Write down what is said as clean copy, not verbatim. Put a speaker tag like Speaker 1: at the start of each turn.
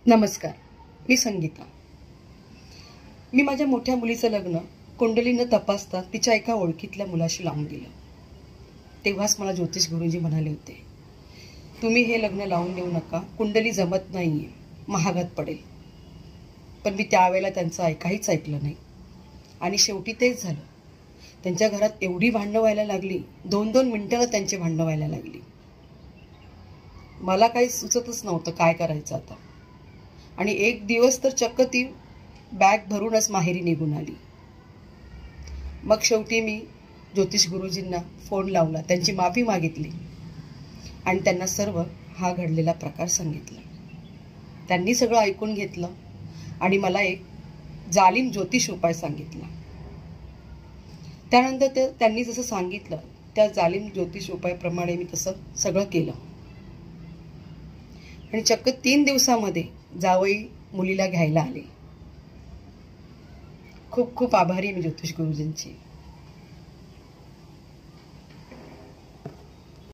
Speaker 1: नमस्कार, मी संगीता. मी माझ्या मोठ्या मुलीचं लग्न कुंडलीनं तपासता तिच्या एका ओळखीतल्या मुलाशी लावून दिलं. तेव्हाच मला ज्योतिष गुरुजी म्हणाले होते, तुम्ही हे लग्न लावून देऊ नका, कुंडली जमत नाहीये, महागात पडेल. पण मी त्यावेळेला त्यांचं काहीच ऐकलं नाही आणि शेवटी तेच झालं. त्यांच्या घरात एवढी भांडणं व्हायला लागली, 2-2 मिनिटाला त्यांची भांडणं व्हायला लागली. मला काही सुचतच नव्हतं काय करायचं आता. आणि एक दिवस तर चक्क ती बॅग भरूनच माहेरी निघून आली. मग शेवटी मी ज्योतिष गुरुजींना फोन लावला, त्यांची माफी मागितली आणि त्यांना सर्व हा घडलेला प्रकार सांगितला. त्यांनी सगळं ऐकून घेतलं आणि मला एक जालिम ज्योतिष उपाय सांगितला. त्यानंतर त्यांनी जसं सांगितलं त्या जालिम ज्योतिष उपायाप्रमाणे मी तसं सगळं केलं आणि चक्क 3 दिवसामध्ये जावई मुलीला घ्यायला आले. खूप खूप आभारी आहे मी ज्योतिष गुरुजींची.